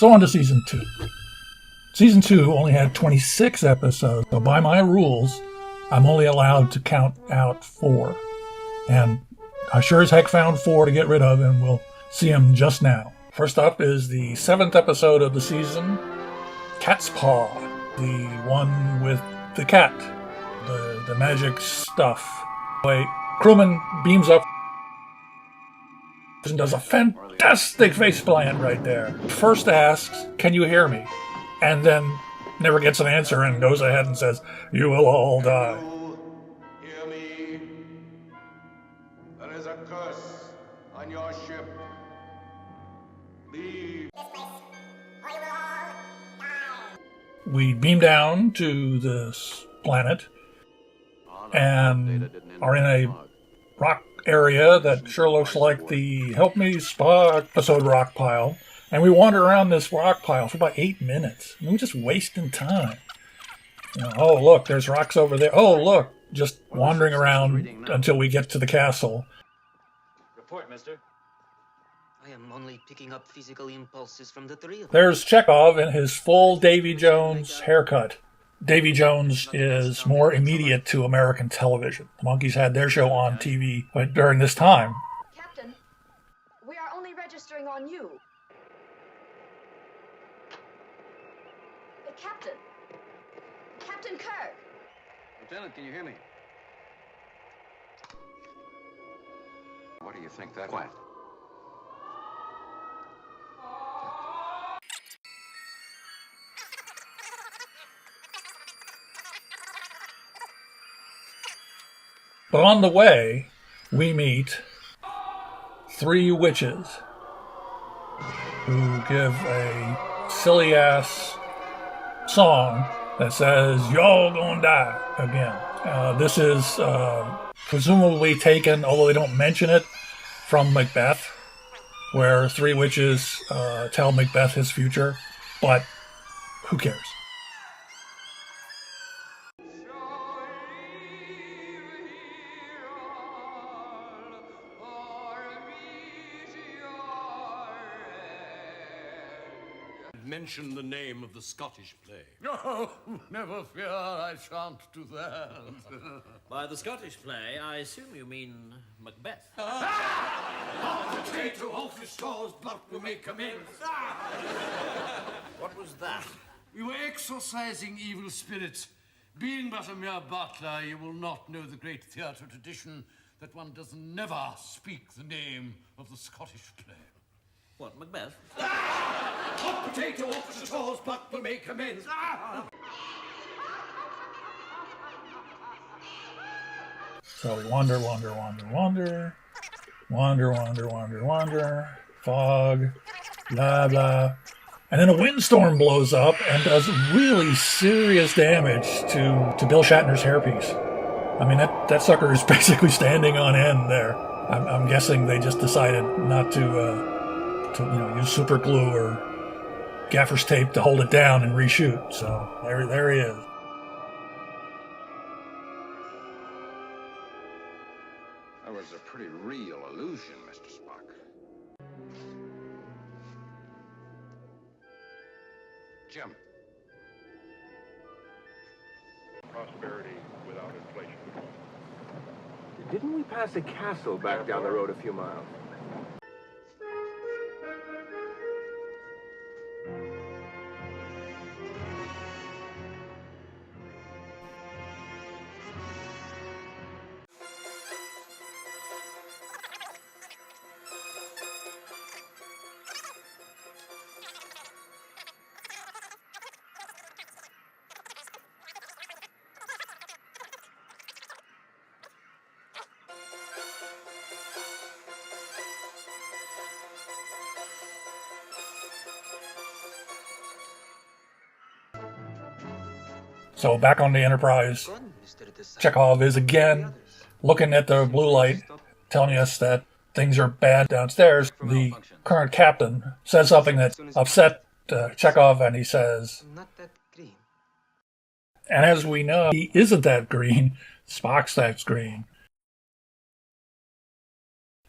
So on to season 2. Season 2 only had 26 episodes, so by my rules, I'm only allowed to count out 4. And I sure as heck found 4 to get rid of, and we'll see them just now. First up is the 7th episode of the season, Cat's Paw. The one with the cat. The magic stuff. Wait, crewman beams up and does a fantastic faceplant right there. First asks, "Can you hear me?" And then never gets an answer and goes ahead and says, "You will all die." Hear me. There is a curse on your ship. Leave this place, or you will all die. We beam down to this planet and are in a rock area that sure looks like the Help Me Spa episode rock pile. And we wander around this rock pile for about 8 minutes. We're just wasting time. Oh, look, there's rocks over there. Oh, look, just wandering around until we get to the castle. Report, mister. I am only picking up physical impulses from the three of them. There's Chekhov in his full Davy Jones haircut. Davy Jones is more immediate to American television. The Monkees had their show on TV during this time. Captain, we are only registering on you. Captain! Captain Kirk! Lieutenant, can you hear me? What do you think that? Quiet. But on the way, we meet 3 witches who give a silly-ass song that says, "Y'all gonna die" again. This is presumably taken, although they don't mention it, from Macbeth, where 3 witches tell Macbeth his future, but who cares? Mention the name of the Scottish play. Oh, never fear, I shan't do that. By the Scottish play, I assume you mean Macbeth. Potato office stores, but we may come in. What was that? We were exorcising evil spirits. Being but a mere butler, you will not know the great theatre tradition that one does never speak the name of the Scottish play. What, Macbeth? Hot potato office stores, but we may come in. So we wander. Fog, blah, blah. And then a windstorm blows up and does really serious damage to Bill Shatner's hairpiece. I mean, that sucker is basically standing on end there. I'm guessing they just decided not to use super glue or gaffer's tape to hold it down and reshoot. So there he is. That was a pretty real illusion, Mr. Spock. Jim. Prosperity without inflation. Didn't we pass a castle back down the road a few miles? So back on the Enterprise, Chekhov is again looking at the blue light, telling us that things are bad downstairs. The current captain says something that upset Chekhov, and he says, Not that green. and as we know, he isn't that green. Spock's that green.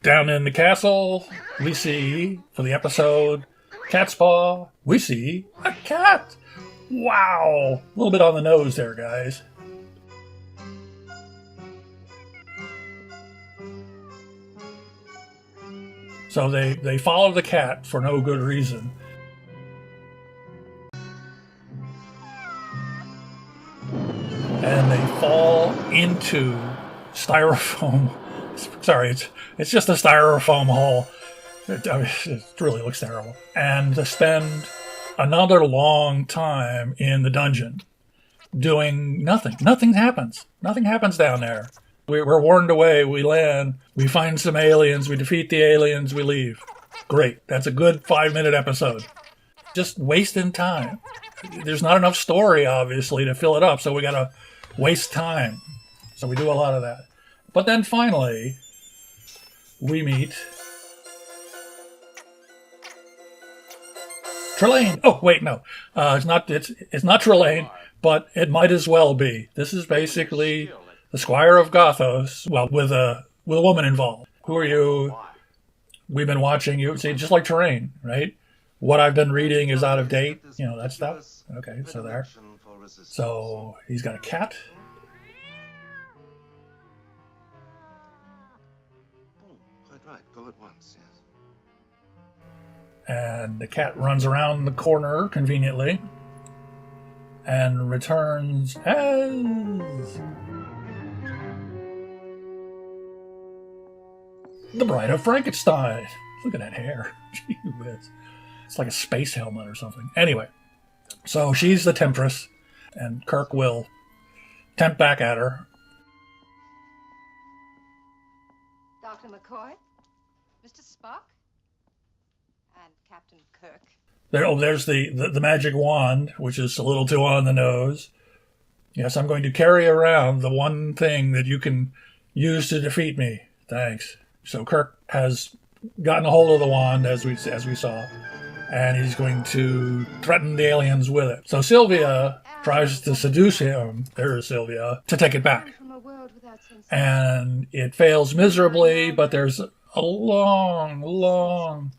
Down in the castle, we see, for the episode, Cat's paw. We see a cat. Wow. A little bit on the nose there, guys. So they follow the cat for no good reason. And they fall into styrofoam. Sorry, it's just a styrofoam hole. It really looks terrible. And to spend another long time in the dungeon doing nothing. Nothing happens. Nothing happens down there. We're warned away. We land. We find some aliens. We defeat the aliens. We leave. Great. That's a good 5-minute episode. Just wasting time. There's not enough story, obviously, to fill it up, so we gotta waste time. So we do a lot of that. But then finally, we meet Trelane. Oh, wait, no. It's not Trelane, but it might as well be. This is basically the Squire of Gothos, well, with a woman involved. Who are you? We've been watching you. See, just like Terrain, right? What I've been reading is out of date. You know, that stuff. Okay, so there. So he's got a cat. Quite right. Go at once, yes. And the cat runs around the corner conveniently and returns as the Bride of Frankenstein. Look at that hair. Gee whiz. It's like a space helmet or something. Anyway, so she's the temptress, and Kirk will tempt back at her. Dr. McCoy? Mr. Spock? And Captain Kirk. There's the magic wand, which is a little too on the nose. Yes, I'm going to carry around the one thing that you can use to defeat me. Thanks. So Kirk has gotten a hold of the wand, as we saw, and he's going to threaten the aliens with it. So Sylvia tries to seduce him, there's Sylvia, to take it back. And it fails miserably, but there's a long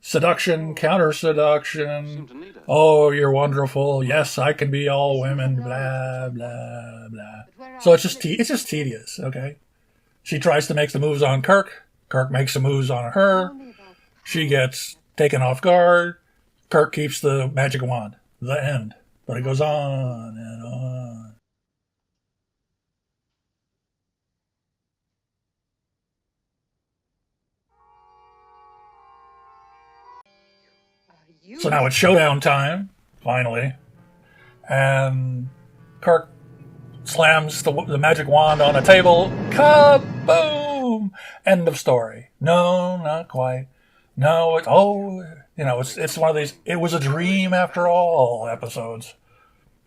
seduction, counter-seduction. Oh, you're wonderful. Yes, I can be all women, blah, blah, blah. So it's just tedious, okay? She tries to make the moves on Kirk. Kirk makes the moves on her. She gets taken off guard. Kirk keeps the magic wand. The end. But it goes on and on. So now it's showdown time, finally. And Kirk slams the magic wand on a table. Kaboom! End of story. No, not quite. No, it's one of these "it was a dream after all" episodes.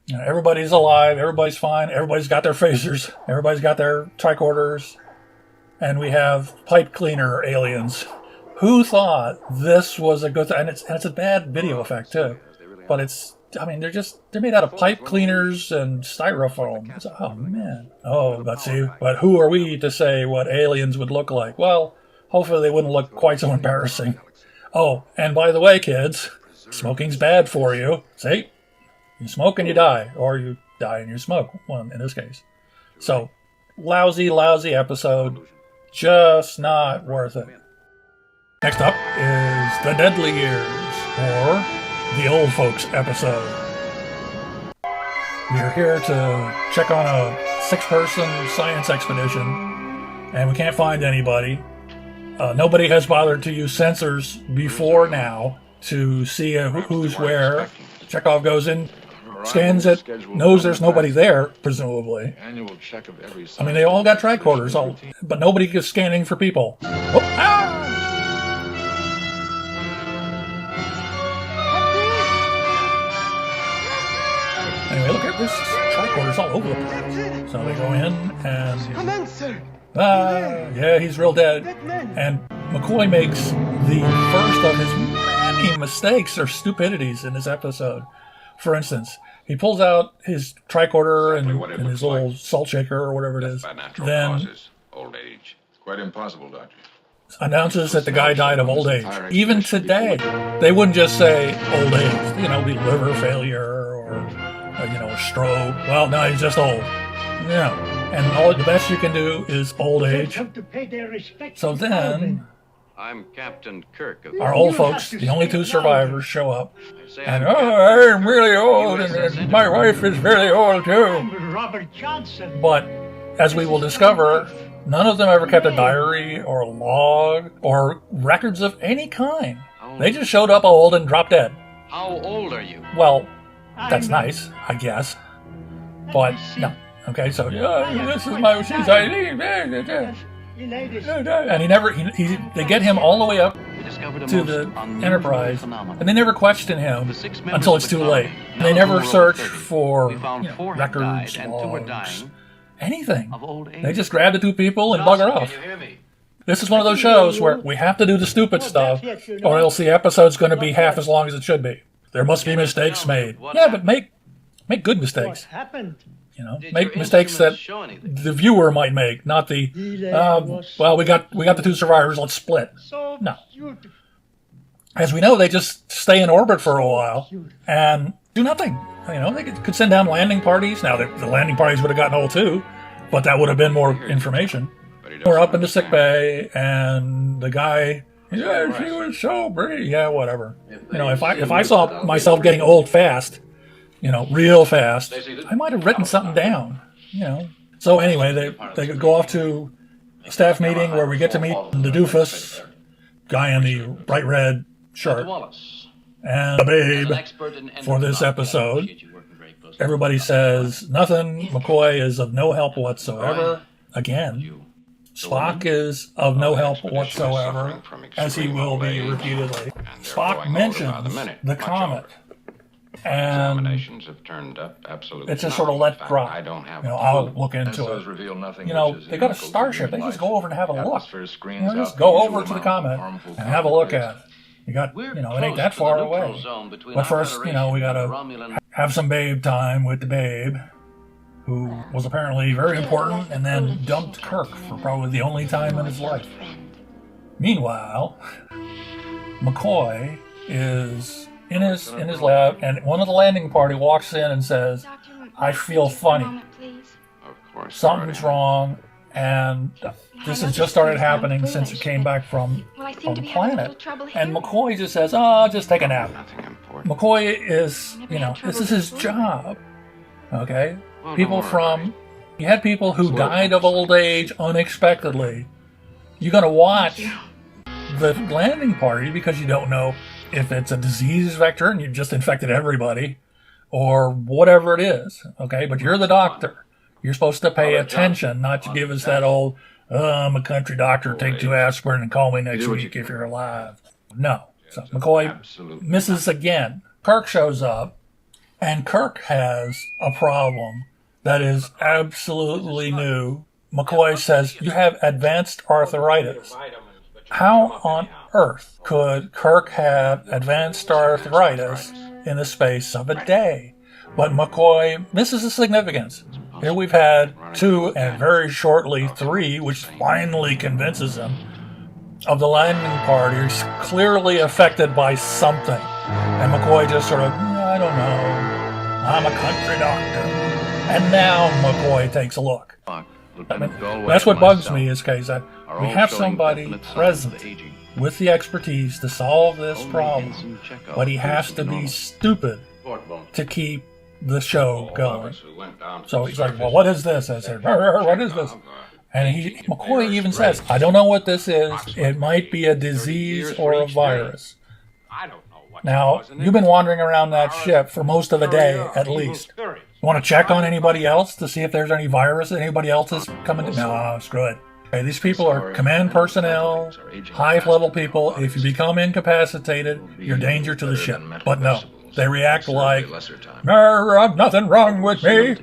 You know, everybody's alive, everybody's fine, everybody's got their phasers, everybody's got their tricorders, and we have pipe cleaner aliens. Who thought this was a good thing? And it's a bad video effect too. But they're made out of pipe cleaners and styrofoam. Oh man. But who are we to say what aliens would look like? Well, hopefully they wouldn't look quite so embarrassing. Oh, and by the way, kids, smoking's bad for you. See? You smoke and you die. Or you die and you smoke. Well, in this case. So, lousy episode. Just not worth it. Next up is The Deadly Years, or the Old Folks episode. We're here to check on a 6-person science expedition, and we can't find anybody. Nobody has bothered to use sensors before now to see who's where. Chekhov goes in, scans it, knows there's nobody there, presumably. I mean, they all got tricorders, but nobody is scanning for people. Oh, ah! Anyway, look at this. Tricorders all over the place. So they go in and... Come in, sir. Yeah, he's real dead. And McCoy makes the first of his many mistakes or stupidities in this episode. For instance, he pulls out his tricorder and his little salt shaker or whatever it is. By natural Then causes, old age. It's quite impossible, Doctor. announces that the guy died of old age. Even today, they wouldn't just say old age. You know, be liver failure or a stroke. Well, no, he's just old. Yeah, and all the best you can do is old age. So then, I'm Captain Kirk of our old folks, the only two survivors, show up. And, I'm really old, and my wife is really old too. Robert Johnson. But, as we will discover, none of them ever kept a diary or a log or records of any kind. They just showed up old and dropped dead. How old are you? Well, that's nice, I guess. But, no. Okay, so, this is my... And they get him all the way up to the Enterprise, and they never question him until it's too late. They never search for records, logs, anything. They just grab the two people and bugger off. This is one of those shows where we have to do the stupid stuff, or else the episode's going to be half as long as it should be. There must be mistakes made. Yeah, but make good mistakes. What happened? Make mistakes that the viewer might make, not the, well, we got the two survivors, let's split. No. As we know, they just stay in orbit for a while and do nothing. They could send down landing parties. Now, the landing parties would have gotten old too, but that would have been more information. We're up in the sick bay, and the guy, she was so pretty. Yeah, whatever. If I saw myself getting old fast, real fast, I might have written something down, So anyway, they go off to a staff meeting where we get to meet the doofus, guy in the bright red shirt, and the babe for this episode. Everybody says nothing. McCoy is of no help whatsoever. Again, Spock is of no help whatsoever, as he will be repeatedly. Spock mentions the comet. And Examinations have turned up absolutely. It's just sort of let drop. I don't have I'll look into it. reveal nothing. They got a starship. They just go over and have a look. Screens Just go over to the comet and have a look at it. You got, it ain't that far away. But first, we got to have some babe time with the babe, who was apparently very important and then dumped Kirk for probably the only time in his life. Meanwhile, McCoy is in his lab, and one of the landing party walks in and says, I feel funny. Something's wrong, and this has just started happening since it came back from the planet. And McCoy just says, just take a nap. McCoy is, this is his job. Okay? You had people who died of old age unexpectedly. You're going to watch the landing party because you don't know if it's a disease vector and you just infected everybody or whatever it is. Okay? But you're the doctor. You're supposed to pay attention, not to give us that old, I'm a country doctor, take 2 aspirin and call me next week if you're alive. No. So McCoy misses again. Kirk shows up, and Kirk has a problem that is absolutely new. McCoy says, you have advanced arthritis. How on earth could Kirk have advanced arthritis in the space of a day? But McCoy misses the significance. Here we've had 2 and very shortly 3, which finally convinces him of the landing party is clearly affected by something. And McCoy just sort of, I don't know, I'm a country doctor. And now McCoy takes a look. That's what bugs me is that we have somebody present with the expertise to solve this problem, but he has to be stupid to keep the show going. So he's like, well, what is this? I said, what is this? And McCoy even says, I don't know what this is. It might be a disease or a virus. Now, you've been wandering around that ship for most of a day, at least. You want to check on anybody else to see if there's any virus that anybody else is coming to? No, screw it. Okay, these people are command personnel, high-level people. If you become incapacitated, you're a danger to the ship. But no, they react like, nothing wrong with me.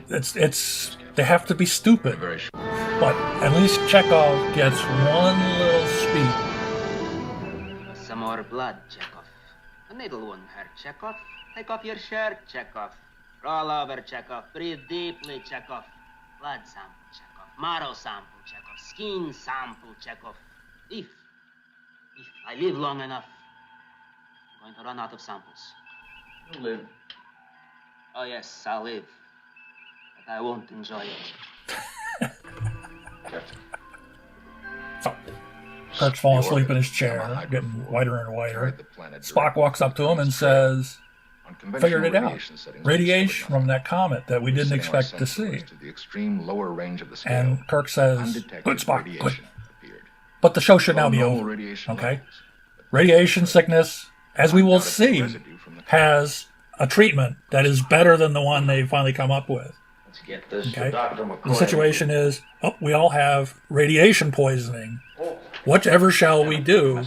They have to be stupid. But at least Chekhov gets one little speech. Some more blood, Chekhov. A needle won't hurt, Chekhov. Take off your shirt, Chekhov. Roll over, Chekhov. Breathe deeply, Chekhov. Blood sample, Chekhov. Marrow sample, Chekhov. Skin sample, Chekhov. If If I live long enough, I'm going to run out of samples. You'll live. Oh, yes, I'll live. But I won't enjoy it. Captain. So, Kirk's falling asleep in his chair, getting whiter and whiter. Spock walks up to him and says, figured it out. Radiation from that comet that we didn't expect to see. And Kirk says, good, Spock, good. But the show should now be over, okay? Radiation sickness, as we will see, has a treatment that is better than the one they finally come up with. Okay? The situation is, we all have radiation poisoning. Whatever shall we do?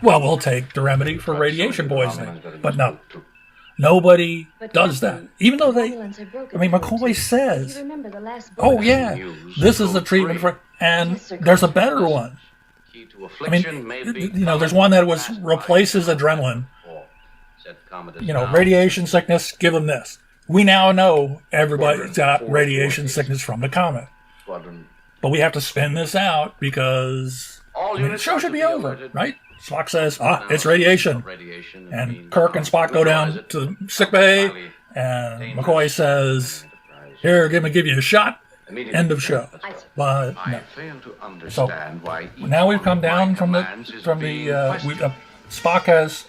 Well, we'll take the remedy for radiation poisoning. But no. Nobody does that. Even though McCoy says, oh yeah, this is the treatment for, and there's a better one. I mean, there's one that replaces adrenaline. Radiation sickness, give them this. We now know everybody's got radiation sickness from the comet. But we have to spin this out because the show should be over, right? Spock says, it's radiation. And Kirk and Spock go down to the sick bay, and McCoy says, here, give you a shot. End of show. But no. So now we've come down from the Spock has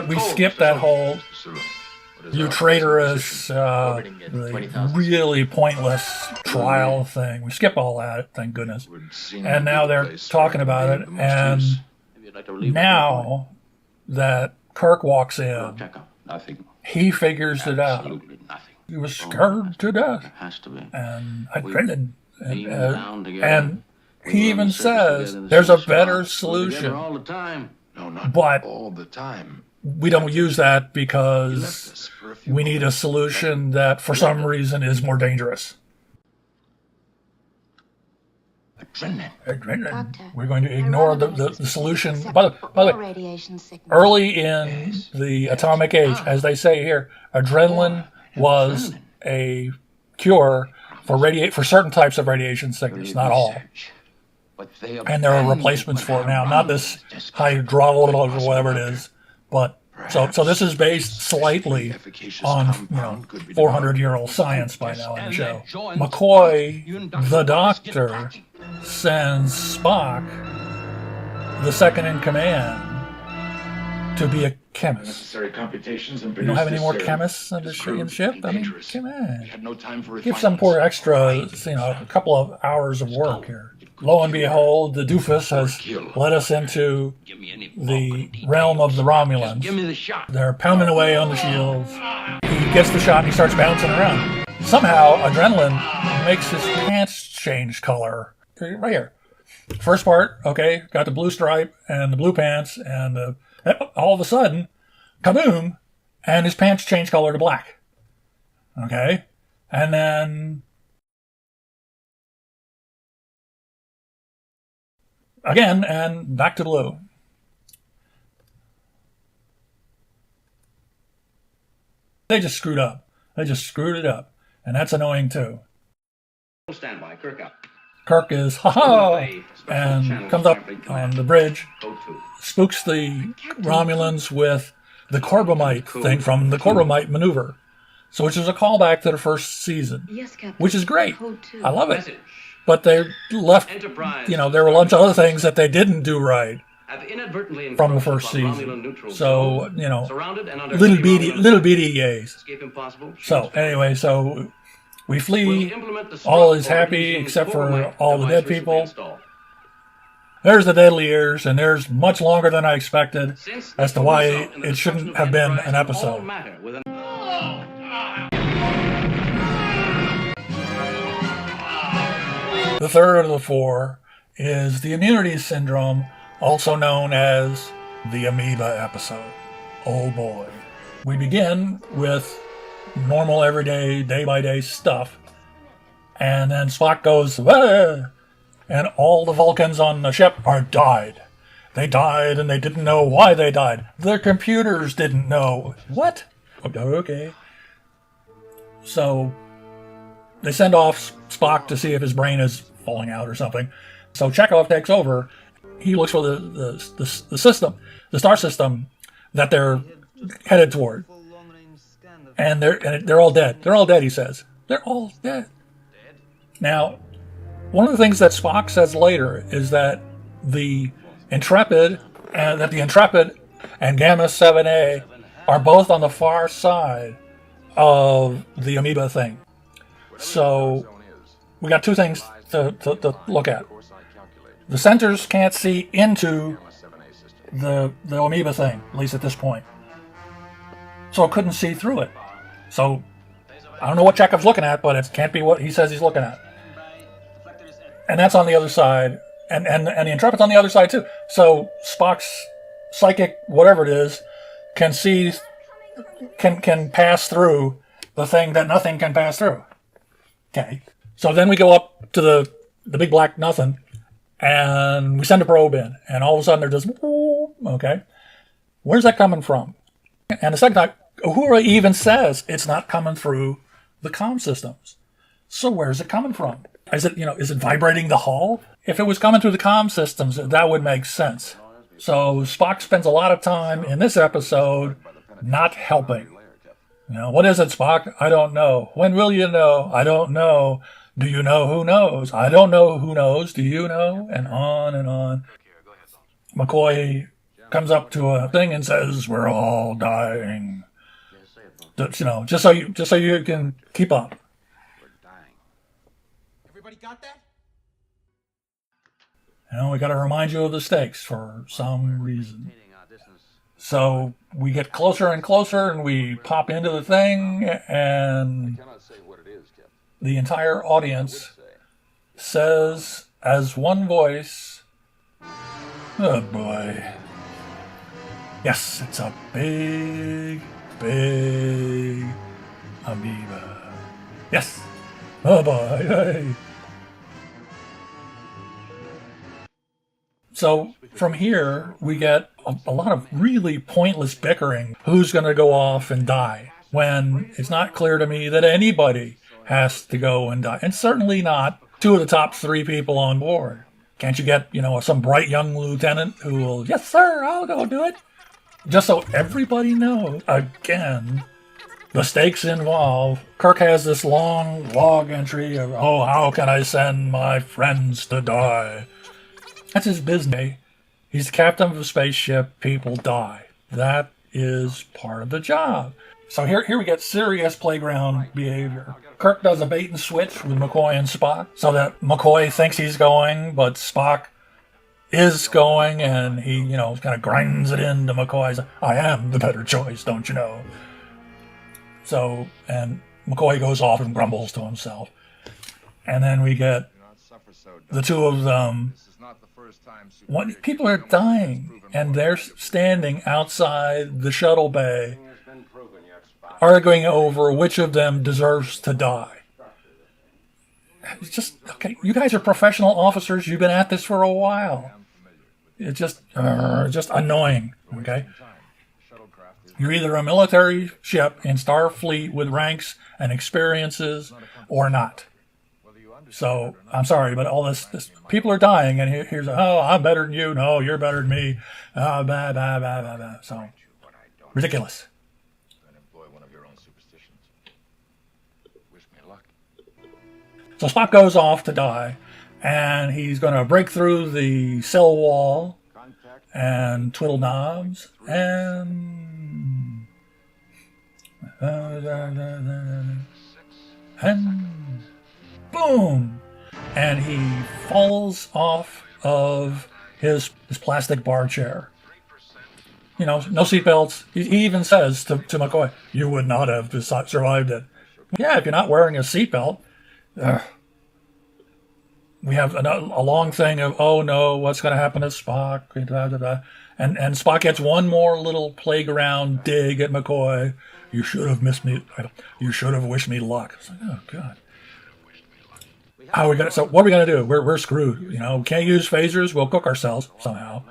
we skipped that whole you traitorous really pointless trial thing. We skip all that, thank goodness. And now they're talking about it, and now that Kirk walks in, he figures it out. He was scared to death. And adrenaline. And he even says there's a better solution. But we don't use that because we need a solution that for some reason is more dangerous. Adrenaline. Doctor, we're going to ignore the solution. By the way, early in the atomic age, as they say here, adrenaline was a cure for certain types of radiation sickness, not all. And there are replacements for it now, not this hydrolol or whatever it is, but so this is based slightly on 400-year-old science by now in the show. McCoy, the doctor, sends Spock, the second in command, to be a chemist. You don't have any more chemists in the ship? I mean, come on. Give some poor extra, a couple of hours of work here. Lo and behold, the doofus has led us into the realm of the Romulans. They're pounding away on the shields. He gets the shot and he starts bouncing around. Somehow, adrenaline makes his pants change color. Right here. First part, okay, got the blue stripe and the blue pants, and all of a sudden, kaboom, and his pants change color to black. Okay? And then again, and back to blue. They just screwed up. They just screwed it up. And that's annoying too. Standby, Kirk up. Kirk is, and comes up on the bridge, spooks the Romulans with the Corbomite thing from the Corbomite maneuver. So which is a callback to the first season, which is great. I love it. But they left, there were a bunch of other things that they didn't do right from the first season. So, little bitty yays. So, anyway, so we flee. All is happy except for all the dead people. There's the deadly ears, and there's much longer than I expected as to why it shouldn't have been an episode. The third of the four is the immunity syndrome, also known as the amoeba episode. Oh boy. We begin with normal, everyday, day-by-day stuff, and then Spock goes, "Ah!" And all the Vulcans on the ship are died. They died, and they didn't know why they died. Their computers didn't know. What? Okay. So they send off Spock to see if his brain is falling out or something. So Chekhov takes over, he looks for the system, the star system that they're headed toward, and they're all dead. They're all dead. He says they're all dead. Now, one of the things that Spock says later is that the Intrepid and Gamma 7A are both on the far side of the amoeba thing. So we got two things to look at. The centers can't see into the amoeba thing, at least at this point. So it couldn't see through it. So I don't know what Chekhov's looking at, but it can't be what he says he's looking at. And that's on the other side. And the Intrepid's on the other side too. So Spock's psychic, whatever it is, can see, can pass through the thing that nothing can pass through. Okay. So then we go up to the big black nothing, and we send a probe in, and all of a sudden they're just, okay. Where's that coming from? And the second time, Uhura even says it's not coming through the comm systems. So where's it coming from? Is it vibrating the hull? If it was coming through the comm systems, that would make sense. So Spock spends a lot of time in this episode not helping. What is it, Spock? I don't know. When will you know? I don't know. Do you know who knows? I don't know who knows. Do you know? And on and on. McCoy comes up to a thing and says, "We're all dying." Just so you can keep up. Everybody got that? We got to remind you of the stakes for some reason. So we get closer and closer, and we pop into the thing, and the entire audience says, as one voice, "Oh boy. Yes, it's a big, big amoeba. Yes. Oh boy. Hey." So from here, we get a lot of really pointless bickering. Who's going to go off and die? When it's not clear to me that anybody has to go and die. And certainly not two of the top three people on board. Can't you get, some bright young lieutenant who will, "Yes, sir, I'll go do it." Just so everybody knows, again, the stakes involved. Kirk has this long log entry of, how can I send my friends to die? That's his business. He's the captain of a spaceship. People die. That is part of the job. So here we get serious playground behavior. Kirk does a bait and switch with McCoy and Spock so that McCoy thinks he's going, but Spock is going, and he, kind of grinds it into McCoy's, "I am the better choice, don't you know?" So, and McCoy goes off and grumbles to himself. And then we get the two of them. People are dying, and they're standing outside the shuttle bay arguing over which of them deserves to die. It's just, okay, you guys are professional officers. You've been at this for a while. It's just annoying, okay? You're either a military ship in Starfleet with ranks and experiences or not. So, I'm sorry, but all this people are dying, and here's, I'm better than you. No, you're better than me. Blah, blah, blah, blah, blah. So, ridiculous. So Spock goes off to die, and he's going to break through the cell wall and twiddle knobs, and boom! And he falls off of his plastic bar chair. No seatbelts. He even says to McCoy, "You would not have survived it." Yeah, if you're not wearing a seatbelt. We have a long thing of, "Oh no, what's going to happen to Spock?" And Spock gets one more little playground dig at McCoy. "You should have missed me. You should have wished me luck." It's like, oh god. So what are we gonna do? We're screwed. We can't use phasers. We'll cook ourselves somehow.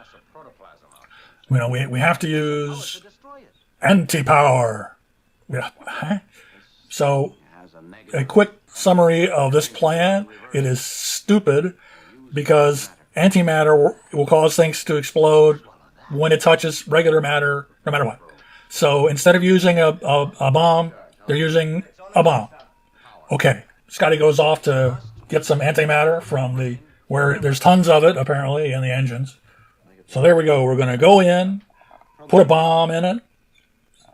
We have to use anti-power. So a quick summary of this plan: it is stupid because antimatter will cause things to explode when it touches regular matter, no matter what. So instead of using a bomb, they're using a bomb. Okay, Scotty goes off to get some antimatter from where there's tons of it, apparently, in the engines. So there we go. We're going to go in, put a bomb in it,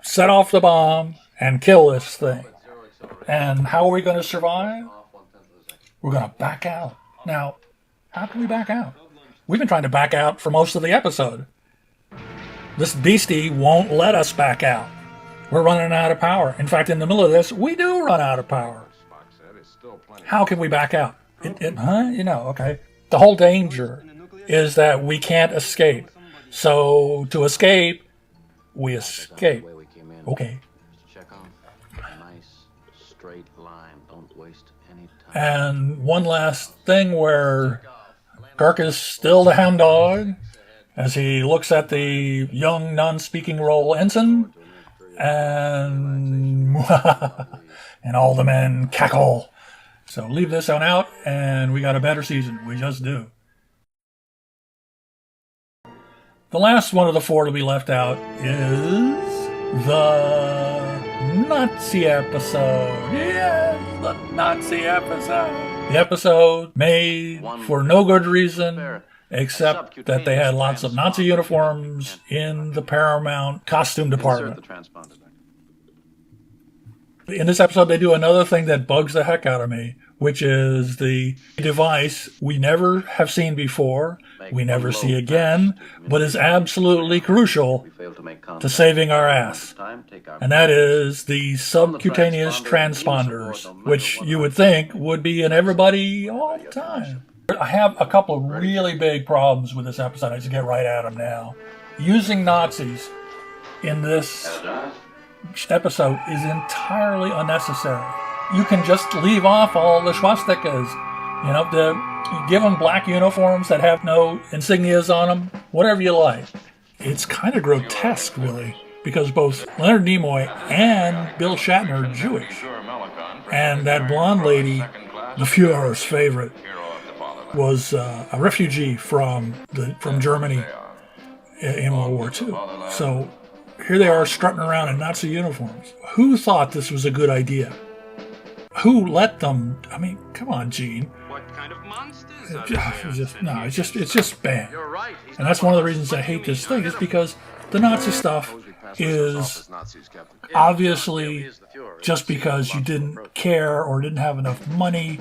set off the bomb, and kill this thing. And how are we going to survive? We're going to back out. Now, how can we back out? We've been trying to back out for most of the episode. This beastie won't let us back out. We're running out of power. In fact, in the middle of this, we do run out of power. How can we back out? Okay. The whole danger is that we can't escape. So to escape, we escape. Okay. And one last thing where Kirk is still the hound dog as he looks at the young non-speaking role ensign, and and all the men cackle. So leave this one out, and we got a better season. We just do. The last one of the four to be left out is the Nazi episode. Yes, the Nazi episode. The episode made for no good reason except that they had lots of Nazi uniforms in the Paramount costume department. In this episode, they do another thing that bugs the heck out of me, which is the device we never have seen before, we never see again, but is absolutely crucial to saving our ass. And that is the subcutaneous transponders, which you would think would be in everybody all the time. I have a couple of really big problems with this episode. I just get right at them now. Using Nazis in this episode is entirely unnecessary. You can just leave off all the swastikas. You give them black uniforms that have no insignias on them, whatever you like. It's kind of grotesque, really, because both Leonard Nimoy and Bill Shatner are Jewish. And that blonde lady, the Fuhrer's favorite, was a refugee from Germany in World War II. So here they are strutting around in Nazi uniforms. Who thought this was a good idea? Who let them? I mean, come on, Gene. What kind of monsters It's just bad. And that's one of the reasons I hate this thing, is because the Nazi stuff is obviously just because you didn't care or didn't have enough money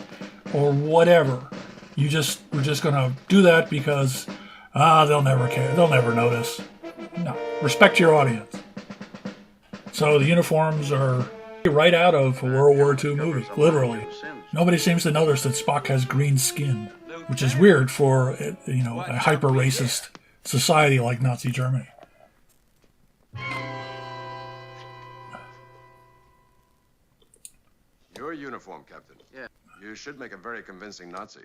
or whatever. We're just going to do that because they'll never care. They'll never notice. No. Respect your audience. So the uniforms are right out of a World War II movie, literally. Nobody seems to notice that Spock has green skin, which is weird for a hyper-racist society like Nazi Germany. Your uniform, Captain. Yeah. You should make a very convincing Nazi.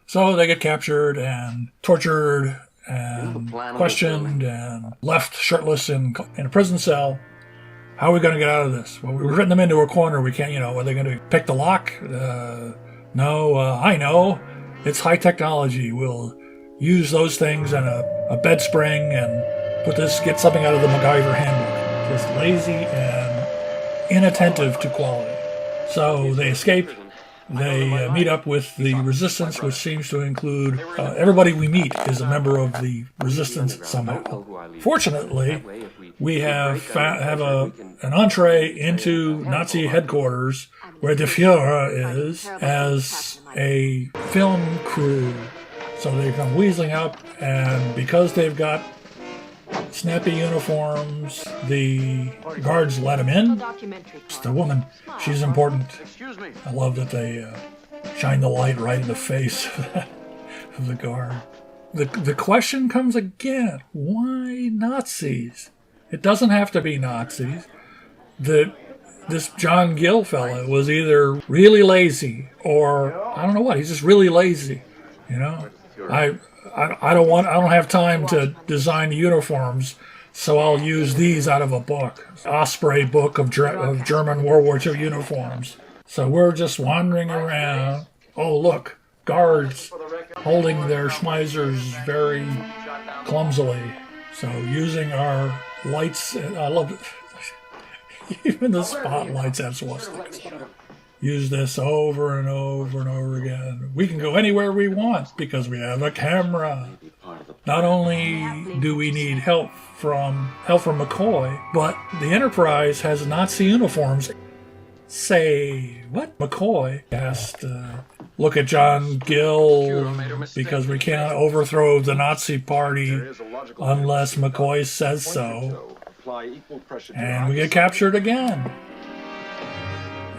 So they get captured and tortured and questioned and left shirtless in a prison cell. How are we going to get out of this? Well, we've written them into a corner. We can't, are they going to pick the lock? No, I know. It's high technology. We'll use those things and a bed spring and get something out of the MacGyver handbook. Just lazy and inattentive to quality. So they escape. They meet up with the Resistance, which seems to include everybody we meet is a member of the Resistance somehow. Fortunately, we have an entree into Nazi headquarters where the Führer is as a film crew. So they come weaseling up, and because they've got snappy uniforms, the guards let him in. It's the woman. She's important. I love that they shine the light right in the face of the guard. The question comes again. Why Nazis? It doesn't have to be Nazis. This John Gill fella was either really lazy or I don't know what. He's just really lazy. I don't have time to design the uniforms, so I'll use these out of a book. Osprey book of German World War II uniforms. So we're just wandering around. Oh, look, guards holding their Schmeisers very clumsily. So using our lights, I love it. Even the spotlights have swastikas. Use this over and over and over again. We can go anywhere we want because we have a camera. Not only do we need help from McCoy, but the Enterprise has Nazi uniforms. Say, what? McCoy has to look at John Gill because we can't overthrow the Nazi party unless McCoy says so. And we get captured again.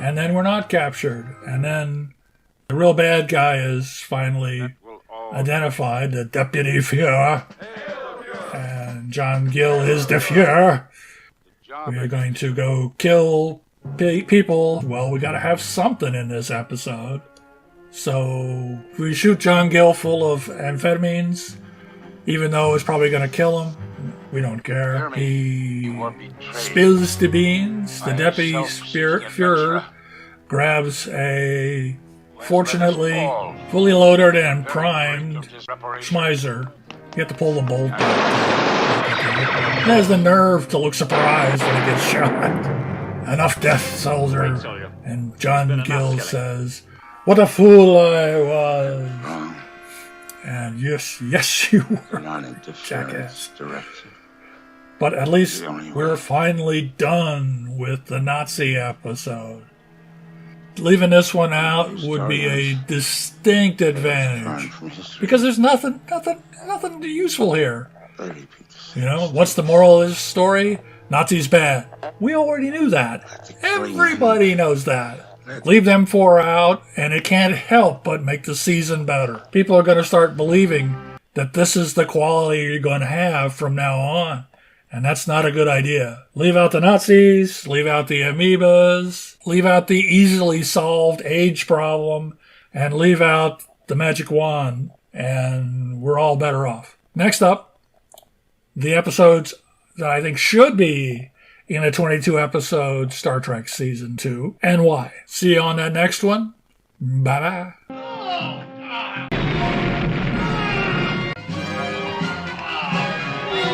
And then we're not captured. And then the real bad guy is finally identified, the Deputy Fuhrer. And John Gill is the Fuhrer. We are going to go kill people. Well, we got to have something in this episode. So we shoot John Gill full of amphetamines, even though it's probably going to kill him. We don't care. He spills the beans. The Deputy Fuhrer grabs a, fortunately, fully loaded and primed Schmeiser. You have to pull the bolt out. He has the nerve to look surprised when he gets shot. Enough, Death Soldier. And John Gill says, "What a fool I was." And yes, you were, jackass. But at least we're finally done with the Nazi episode. Leaving this one out would be a distinct advantage because there's nothing useful here. You know, what's the moral of this story? Nazis bad. We already knew that. Everybody knows that. Leave them four out, and it can't help but make the season better. People are going to start believing that this is the quality you're going to have from now on. And that's not a good idea. Leave out the Nazis, leave out the amoebas, leave out the easily solved age problem, and leave out the magic wand, and we're all better off. Next up, the episodes that I think should be in a 22-episode Star Trek Season 2, and why. See you on that next one. Bye-bye.